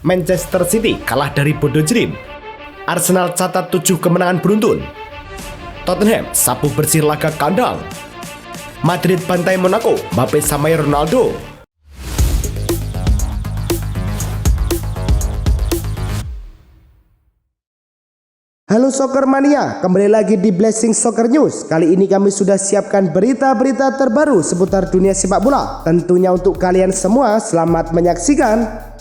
Manchester City kalah dari Bodo Glimt. Arsenal catat 7 kemenangan beruntun. Tottenham sapu bersih laga kandang. Madrid bantai Monaco, Mbappe samai Ronaldo. Halo Soccer Mania, kembali lagi di Blessing Soccer News. Kali ini kami sudah siapkan berita-berita terbaru seputar dunia sepak bola. Tentunya untuk kalian semua, selamat menyaksikan.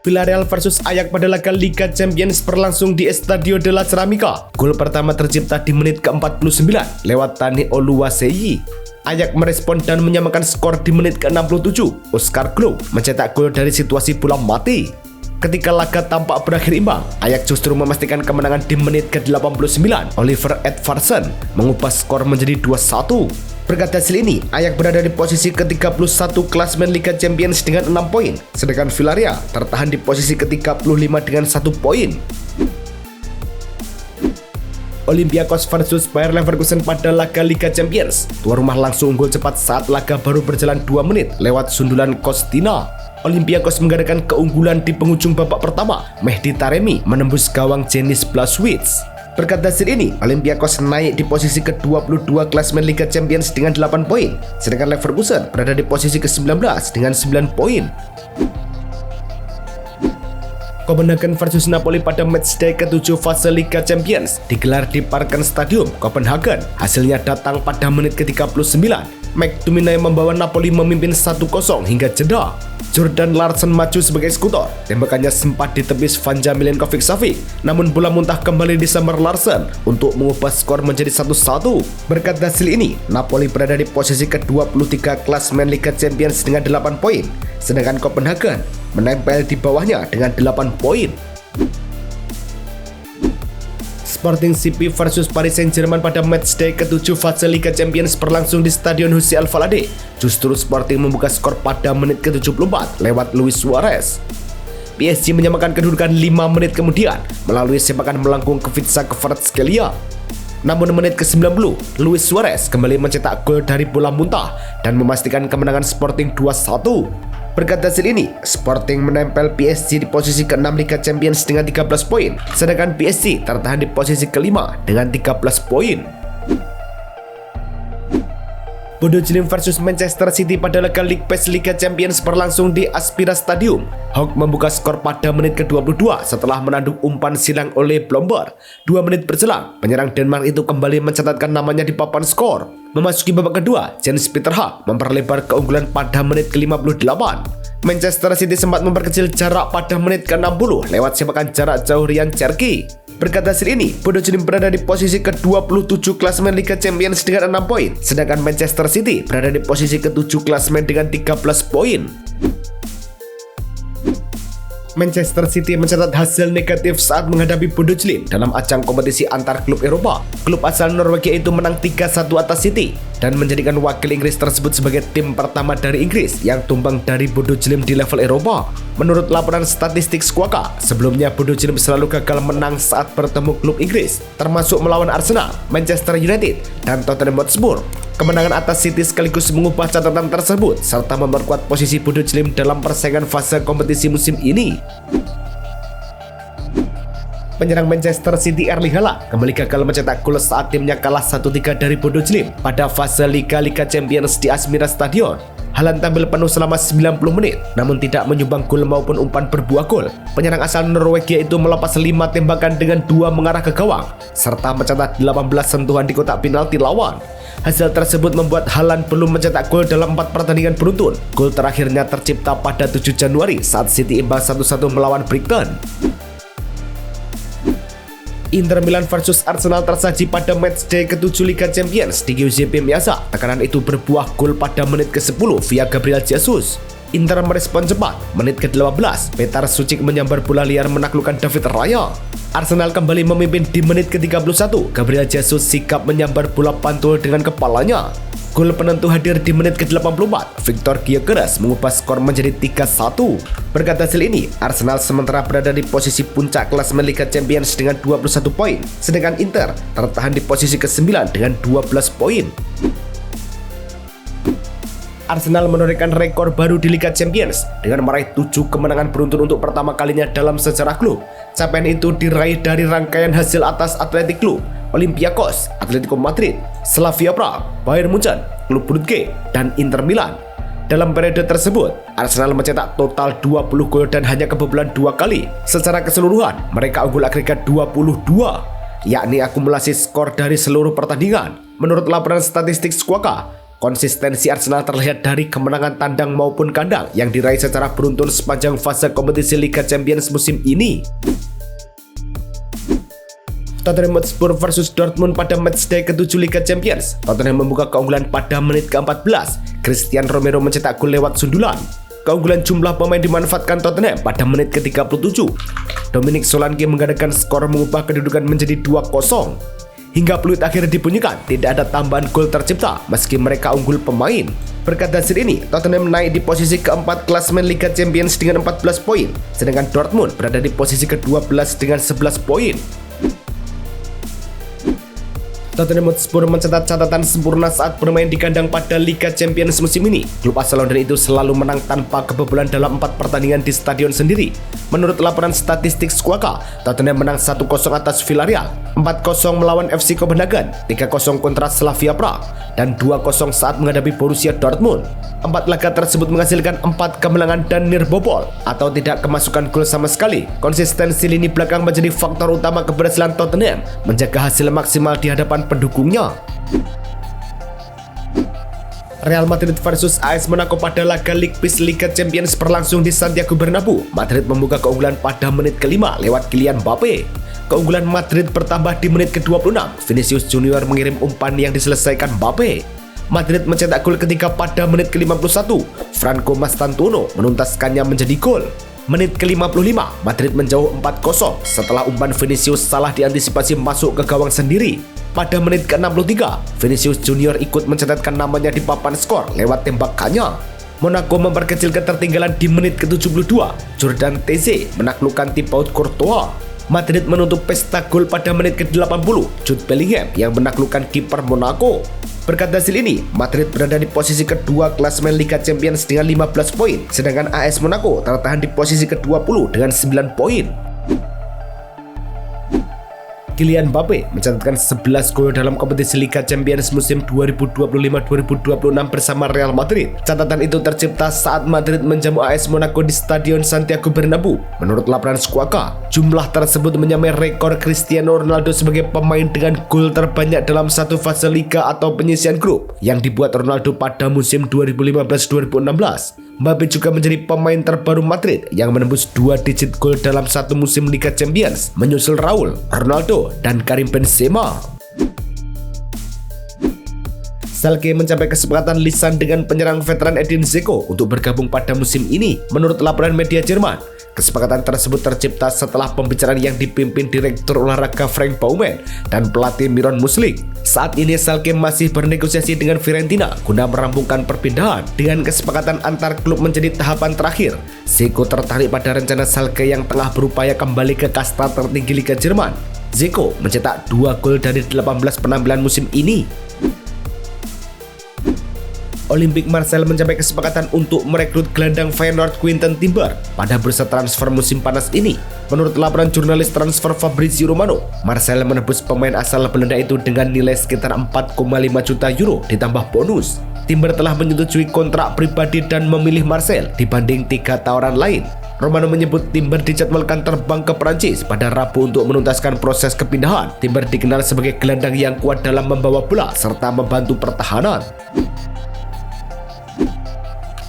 Villarreal versus Ajax pada laga Liga Champions berlangsung di Estadio de la Ceramica. Gol pertama tercipta di menit ke-49 lewat Tani Oluwaseyi. Ajax merespon dan menyamakan skor di menit ke-67. Oscar Glow mencetak gol dari situasi bola mati. Ketika laga tampak berakhir imbang, Ajax justru memastikan kemenangan di menit ke-89. Oliver Edvardsen mengubah skor menjadi 2-1. Berkat hasil ini, Ajax berada di posisi ke-31 klasemen Liga Champions dengan 6 poin, sedangkan Villarreal tertahan di posisi ke-35 dengan 1 poin. Olympiakos versus Bayer Leverkusen pada laga Liga Champions. Tuan rumah langsung unggul cepat saat laga baru berjalan 2 menit lewat sundulan Kostina. Olympiakos menggadaikan keunggulan di penghujung babak pertama. Mehdi Taremi menembus gawang Denis Blažević. Berkat hasil ini, Olympiakos naik di posisi ke-22 klasemen Liga Champions dengan 8 poin, sedangkan Leverkusen berada di posisi ke-19 dengan 9 poin. Copenhagen versus Napoli pada matchday ke-7 fase Liga Champions digelar di Parken Stadium, Copenhagen. Hasilnya datang pada menit ke-39. McTominay membawa Napoli memimpin 1-0 hingga jeda. Jordan Larsen maju sebagai eksekutor. Tembakannya sempat ditepis Vanja Milenkovic-Savic, namun bola muntah kembali disambar Larsen untuk mengubah skor menjadi 1-1. Berkat hasil ini, Napoli berada di posisi ke-23 klasemen Liga Champions dengan 8 poin, sedangkan Copenhagen menempel di bawahnya dengan 8 poin. Sporting CP versus Paris Saint-Germain pada matchday ke-7 fase Liga Champions berlangsung di Stadion José Alvalade. Justru Sporting membuka skor pada menit ke-74 lewat Luis Suarez. PSG menyamakan kedudukan 5 menit kemudian melalui sepakan melengkung ke Vitesse Kvaratskhelia. Namun menit ke-90, Luis Suarez kembali mencetak gol dari bola muntah dan memastikan kemenangan Sporting 2-1. Berkat hasil ini, Sporting menempel PSG di posisi ke-6 Liga Champions dengan 13 poin, sedangkan PSG tertahan di posisi ke-5 dengan 13 poin. Bodo Glimt versus Manchester City pada laga League Pass Liga Champions berlangsung di Aspira Stadium. Hawk membuka skor pada menit ke-22 setelah menanduk umpan silang oleh Blomberg. 2 menit berselang, penyerang Denmark itu kembali mencatatkan namanya di papan skor. Memasuki babak kedua, Jens Peter Hag memperlebar keunggulan pada menit ke-58. Manchester City sempat memperkecil jarak pada menit ke-60 lewat sepakan jarak jauh Ryan Cherki. Berkat hasil ini, Bodo Glimt berada di posisi ke-27 klasemen Liga Champions dengan 6 poin, sedangkan Manchester City berada di posisi ke-7 klasemen dengan 13 poin. Manchester City mencatat hasil negatif saat menghadapi Bodo Glimt dalam ajang kompetisi antar klub Eropa. Klub asal Norwegia itu menang 3-1 atas City dan menjadikan wakil Inggris tersebut sebagai tim pertama dari Inggris yang tumbang dari Bodo Glimt di level Eropa. Menurut laporan statistik Squawka, sebelumnya Bodo Glimt selalu gagal menang saat bertemu klub Inggris, termasuk melawan Arsenal, Manchester United, dan Tottenham Hotspur. Kemenangan atas City sekaligus mengubah catatan tersebut serta memperkuat posisi Bodo Glimt dalam persaingan fase kompetisi musim ini. Penyerang Manchester City Erling Haaland kembali gagal mencetak gol saat timnya kalah 1-3 dari Bodo Glimt pada fase Liga Champions di Aspira Stadion. Haaland tampil penuh selama 90 menit, namun tidak menyumbang gol maupun umpan berbuah gol. Penyerang asal Norwegia itu melepas 5 tembakan dengan 2 mengarah ke gawang, serta mencatat 18 sentuhan di kotak penalti lawan. Hasil tersebut membuat Haaland belum mencetak gol dalam 4 pertandingan beruntun. Gol terakhirnya tercipta pada 7 Januari saat City imbang 1-1 melawan Brighton. Inter Milan versus Arsenal tersaji pada matchday ke-7 Liga Champions di Giuseppe Meazza. Tekanan itu berbuah gol pada menit ke-10 via Gabriel Jesus. Inter merespon cepat. Menit ke-18, Petar Sucic menyambar bola liar menaklukkan David Raya. Arsenal kembali memimpin di menit ke-31. Gabriel Jesus sikap menyambar bola pantul dengan kepalanya. Gol penentu hadir di menit ke-84. Victor Gyökeres mengubah skor menjadi 3-1. Berkat hasil ini, Arsenal sementara berada di posisi puncak klasemen Liga Champions dengan 21 poin, sedangkan Inter tertahan di posisi ke-9 dengan 12 poin. Arsenal menorehkan rekor baru di Liga Champions dengan meraih 7 kemenangan beruntun untuk pertama kalinya dalam sejarah klub. Capaian itu diraih dari rangkaian hasil atas Athletic Club, Olympiakos, Atletico Madrid, Slavia Prague, Bayern Munchen, Klub Brugge, dan Inter Milan. Dalam periode tersebut, Arsenal mencetak total 20 gol dan hanya kebobolan 2 kali. Secara keseluruhan, mereka unggul agregat 22, yakni akumulasi skor dari seluruh pertandingan. Menurut laporan statistik Squawka, konsistensi Arsenal terlihat dari kemenangan tandang maupun kandang yang diraih secara beruntun sepanjang fase kompetisi Liga Champions musim ini. Tottenham Hotspur versus Dortmund pada matchday ke-7 Liga Champions. Tottenham membuka keunggulan pada menit ke-14. Christian Romero mencetak gol lewat sundulan. Keunggulan jumlah pemain dimanfaatkan Tottenham pada menit ke-37. Dominic Solanke menggandakan skor mengubah kedudukan menjadi 2-0. Hingga peluit akhirnya dibunyikan, tidak ada tambahan gol tercipta meski mereka unggul pemain. Berkat hasil ini, Tottenham naik di posisi keempat klasemen Liga Champions dengan 14 poin, sedangkan Dortmund berada di posisi ke-12 dengan 11 poin. Tottenham Hotspur mencatat catatan sempurna saat bermain di kandang pada Liga Champions musim ini. Klub asal London itu selalu menang tanpa kebobolan dalam 4 pertandingan di stadion sendiri. Menurut laporan statistik Squawka, Tottenham menang 1-0 atas Villarreal, 4-0 melawan FC Copenhagen, 3-0 kontra Slavia Prague, dan 2-0 saat menghadapi Borussia Dortmund. 4 laga tersebut menghasilkan 4 kemenangan dan nirbobol atau tidak kemasukan gol sama sekali. Konsistensi lini belakang menjadi faktor utama keberhasilan Tottenham menjaga hasil maksimal di hadapan pendukungnya. Real Madrid versus AS Monaco pada laga League Pass Liga Champions berlangsung di Santiago Bernabeu. Madrid membuka keunggulan pada menit ke-5 lewat Kylian Mbappe. Keunggulan Madrid bertambah di menit ke-26. Vinicius Junior mengirim umpan yang diselesaikan Mbappe. Madrid mencetak gol ketiga pada menit ke-51. Franco Mastantuono menuntaskannya menjadi gol. Menit ke-55, Madrid menjauh 4-0 setelah umpan Vinicius salah diantisipasi masuk ke gawang sendiri. Pada menit ke-63, Vinicius Junior ikut mencatatkan namanya di papan skor lewat tembakannya. Monaco memperkecil ketertinggalan di menit ke-72. Jordan Teze menaklukkan Thibaut Courtois. Madrid menutup pesta gol pada menit ke-80. Jude Bellingham yang menaklukkan kiper Monaco. Berkat hasil ini, Madrid berada di posisi kedua klasemen Liga Champions dengan 15 poin, sedangkan AS Monaco tertahan di posisi ke-20 dengan 9 poin. Kylian Mbappe mencatatkan 11 gol dalam kompetisi Liga Champions musim 2025-2026 bersama Real Madrid. Catatan itu tercipta saat Madrid menjamu AS Monaco di Stadion Santiago Bernabeu. Menurut laporan Squawka, jumlah tersebut menyamai rekor Cristiano Ronaldo sebagai pemain dengan gol terbanyak dalam satu fase liga atau penyisian grup yang dibuat Ronaldo pada musim 2015-2016. Mbappe juga menjadi pemain terbaru Madrid yang menembus 2 digit gol dalam satu musim Liga Champions, menyusul Raul, Ronaldo, dan Karim Benzema. Schalke mencapai kesepakatan lisan dengan penyerang veteran Edin Dzeko untuk bergabung pada musim ini. Menurut laporan media Jerman, kesepakatan tersebut tercipta setelah pembicaraan yang dipimpin Direktur Olahraga Frank Baumann dan pelatih Miron Muslik. Saat ini Schalke masih bernegosiasi dengan Fiorentina guna merampungkan perpindahan. Dengan kesepakatan antar klub menjadi tahapan terakhir, Dzeko tertarik pada rencana Schalke yang tengah berupaya kembali ke kasta tertinggi Liga Jerman. Dzeko mencetak 2 gol dari 18 penampilan musim ini. Olympique Marseille mencapai kesepakatan untuk merekrut gelandang Feyenoord Quinten Timber pada bursa transfer musim panas ini. Menurut laporan jurnalis transfer Fabrizio Romano, Marseille menebus pemain asal Belanda itu dengan nilai sekitar 4,5 juta euro ditambah bonus. Timber telah menyetujui kontrak pribadi dan memilih Marseille dibanding 3 tawaran lain. Romano menyebut Timber dijadwalkan terbang ke Perancis pada Rabu untuk menuntaskan proses kepindahan. Timber dikenal sebagai gelandang yang kuat dalam membawa bola serta membantu pertahanan.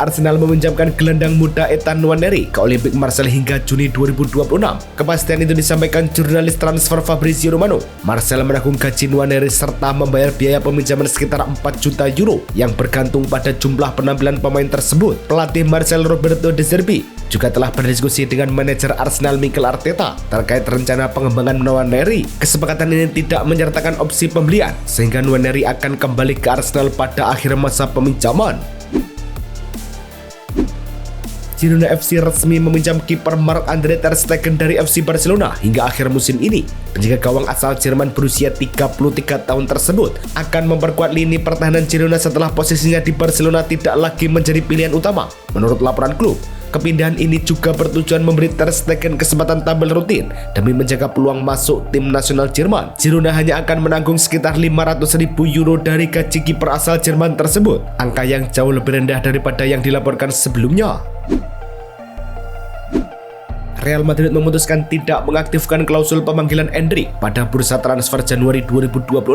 Arsenal meminjamkan gelandang muda Ethan Nwaneri ke Olympique Marseille hingga Juni 2026. Kepastian itu disampaikan jurnalis transfer Fabrizio Romano. Marseille menanggung gaji Nwaneri serta membayar biaya peminjaman sekitar 4 juta euro yang bergantung pada jumlah penampilan pemain tersebut. Pelatih Marseille Roberto De Zerbi juga telah berdiskusi dengan manajer Arsenal Mikel Arteta terkait rencana pengembangan Nwaneri. Kesepakatan ini tidak menyertakan opsi pembelian, sehingga Nwaneri akan kembali ke Arsenal pada akhir masa peminjaman. Girona FC resmi meminjam kiper Marc-Andre ter Stegen dari FC Barcelona hingga akhir musim ini. Penjaga gawang asal Jerman berusia 33 tahun tersebut akan memperkuat lini pertahanan Girona setelah posisinya di Barcelona tidak lagi menjadi pilihan utama. Menurut laporan klub, kepindahan ini juga bertujuan memberi ter Stegen kesempatan tampil rutin demi menjaga peluang masuk tim nasional Jerman. Girona hanya akan menanggung sekitar 500.000 euro dari gaji kiper asal Jerman tersebut, angka yang jauh lebih rendah daripada yang dilaporkan sebelumnya. Real Madrid memutuskan tidak mengaktifkan klausul pemanggilan Endrick pada bursa transfer Januari 2026.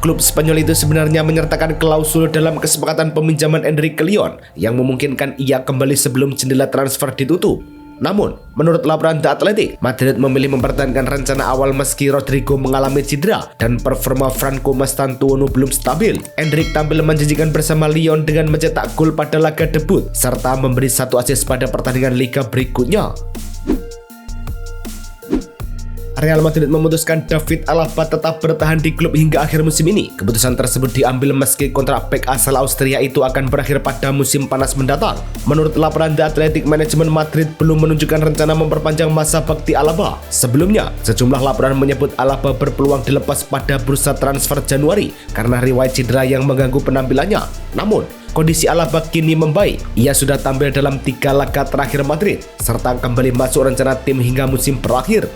Klub Spanyol itu sebenarnya menyertakan klausul dalam kesepakatan peminjaman Endrick ke Lyon yang memungkinkan ia kembali sebelum jendela transfer ditutup. Namun, menurut laporan The Athletic, Madrid memilih mempertahankan rencana awal meski Rodrigo mengalami cedera dan performa Franco Mastantuono belum stabil. Endrick tampil menjanjikan bersama Lyon dengan mencetak gol pada laga debut serta memberi 1 assist pada pertandingan liga berikutnya. Real Madrid memutuskan David Alaba tetap bertahan di klub hingga akhir musim ini. Keputusan tersebut diambil meski kontrak bek asal Austria itu akan berakhir pada musim panas mendatang. Menurut laporan The Athletic, manajemen Madrid belum menunjukkan rencana memperpanjang masa bakti Alaba. Sebelumnya, sejumlah laporan menyebut Alaba berpeluang dilepas pada bursa transfer Januari karena riwayat cedera yang mengganggu penampilannya. Namun, kondisi Alaba kini membaik. Ia sudah tampil dalam 3 laga terakhir Madrid serta kembali masuk rencana tim hingga musim berakhir.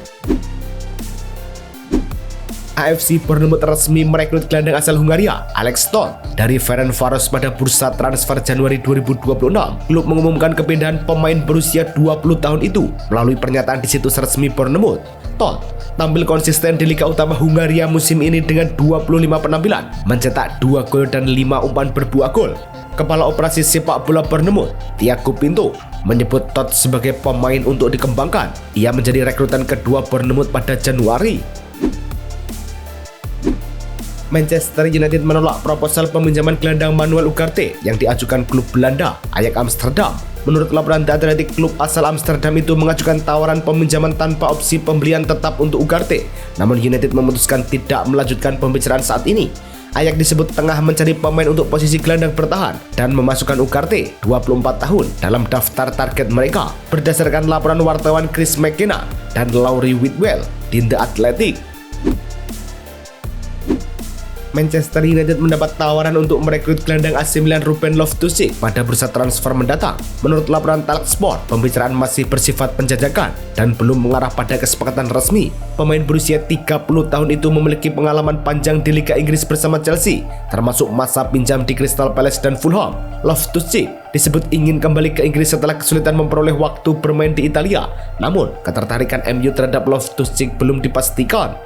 AFC Bournemouth resmi merekrut gelandang asal Hungaria, Alex Toth, dari Ferencváros pada bursa transfer Januari 2026. Klub mengumumkan kepindahan pemain berusia 20 tahun itu melalui pernyataan di situs resmi Bournemouth. Toth tampil konsisten di Liga Utama Hungaria musim ini dengan 25 penampilan, mencetak 2 gol dan 5 umpan berbuah gol. Kepala Operasi Sepak Bola Bournemouth, Thiago Pinto, menyebut Toth sebagai pemain untuk dikembangkan. Ia menjadi rekrutan kedua Bournemouth pada Januari. Manchester United menolak proposal peminjaman gelandang Manuel Ugarte yang diajukan klub Belanda, Ajax Amsterdam. Menurut laporan The Athletic, klub asal Amsterdam itu mengajukan tawaran peminjaman tanpa opsi pembelian tetap untuk Ugarte. Namun United memutuskan tidak melanjutkan pembicaraan saat ini. Ajax disebut tengah mencari pemain untuk posisi gelandang bertahan dan memasukkan Ugarte, 24 tahun, dalam daftar target mereka, berdasarkan laporan wartawan Chris McKenna dan Laurie Whitwell di The Athletic. Manchester United mendapat tawaran untuk merekrut gelandang AC Milan Ruben Loftus-Cheek pada bursa transfer mendatang. Menurut laporan Talksport, pembicaraan masih bersifat penjajakan dan belum mengarah pada kesepakatan resmi. Pemain berusia 30 tahun itu memiliki pengalaman panjang di Liga Inggris bersama Chelsea, termasuk masa pinjam di Crystal Palace dan Fulham. Loftus-Cheek disebut ingin kembali ke Inggris setelah kesulitan memperoleh waktu bermain di Italia. Namun, ketertarikan MU terhadap Loftus-Cheek belum dipastikan.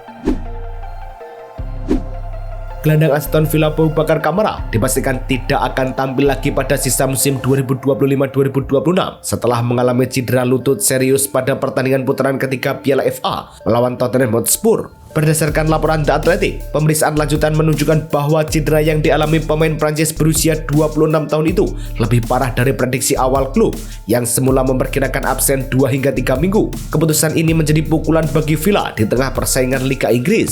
Gelandang Aston Villa Boubacar Kamara dipastikan tidak akan tampil lagi pada sisa musim 2025-2026 setelah mengalami cedera lutut serius pada pertandingan putaran ketiga Piala FA melawan Tottenham Hotspur. Berdasarkan laporan The Athletic, pemeriksaan lanjutan menunjukkan bahwa cedera yang dialami pemain Prancis berusia 26 tahun itu lebih parah dari prediksi awal klub yang semula memperkirakan absen 2 hingga 3 minggu. Keputusan ini menjadi pukulan bagi Villa di tengah persaingan Liga Inggris.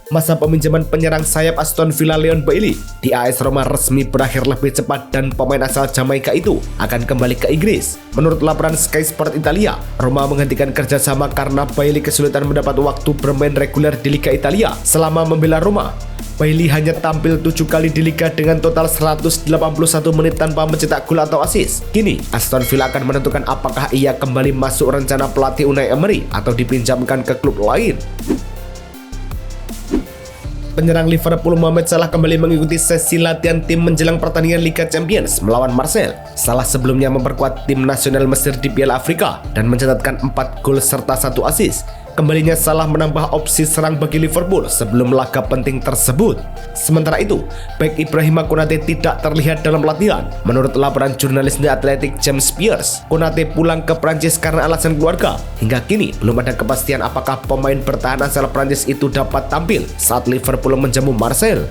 Masa peminjaman penyerang sayap Aston Villa Leon Bailey di AS Roma resmi berakhir lebih cepat dan pemain asal Jamaika itu akan kembali ke Inggris. Menurut laporan Sky Sport Italia, Roma menghentikan kerjasama karena Bailey kesulitan mendapat waktu bermain reguler di Liga Italia. Selama membela Roma, Bailey hanya tampil 7 kali di Liga dengan total 181 menit tanpa mencetak gol atau assist. Kini, Aston Villa akan menentukan apakah ia kembali masuk rencana pelatih Unai Emery atau dipinjamkan ke klub lain. Penyerang Liverpool Mohamed Salah kembali mengikuti sesi latihan tim menjelang pertandingan Liga Champions melawan Marseille. Salah sebelumnya memperkuat tim nasional Mesir di Piala Afrika dan mencatatkan 4 gol serta 1 assist. Kembalinya Salah menambah opsi serang bagi Liverpool sebelum laga penting tersebut. Sementara itu, bek Ibrahima Konate tidak terlihat dalam latihan. Menurut laporan jurnalis The Athletic James Pearce, Konate pulang ke Prancis karena alasan keluarga. Hingga kini belum ada kepastian apakah pemain bertahan asal Prancis itu dapat tampil saat Liverpool menjamu Marseille.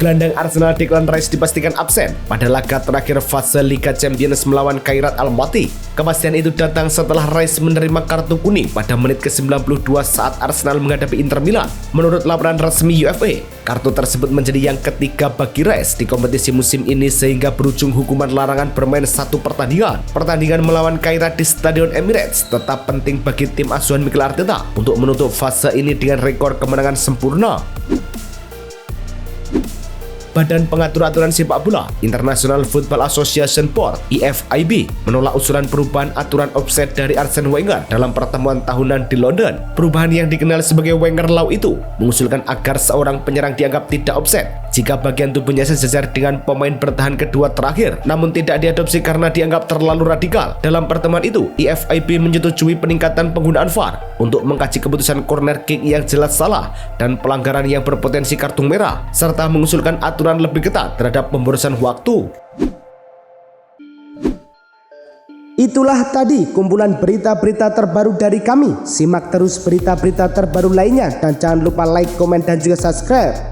Gelandang Arsenal Declan Rice dipastikan absen pada laga terakhir fase Liga Champions melawan Khairat Almaty. Kepastian itu datang setelah Rice menerima kartu kuning pada menit ke-92 saat Arsenal menghadapi Inter Milan. Menurut laporan resmi UEFA, kartu tersebut menjadi yang ketiga bagi Rice di kompetisi musim ini sehingga berujung hukuman larangan bermain satu pertandingan. Pertandingan melawan Khairat di Stadion Emirates tetap penting bagi tim asuhan Mikel Arteta untuk menutup fase ini dengan rekor kemenangan sempurna. Badan Pengatur Aturan Sepak Bola International Football Association Board (IFIB) menolak usulan perubahan aturan offside dari Arsene Wenger dalam pertemuan tahunan di London. Perubahan yang dikenal sebagai Wenger Law itu mengusulkan agar seorang penyerang dianggap tidak offside jika bagian tubuhnya sejajar dengan pemain bertahan kedua terakhir, namun tidak diadopsi karena dianggap terlalu radikal. Dalam pertemuan itu, IFIB menyetujui peningkatan penggunaan VAR untuk mengkaji keputusan corner kick yang jelas salah dan pelanggaran yang berpotensi kartu merah, serta mengusulkan aturan lebih ketat terhadap pemborosan waktu. Itulah tadi kumpulan berita-berita terbaru dari kami. Simak terus berita-berita terbaru lainnya dan jangan lupa like, komen, dan juga subscribe.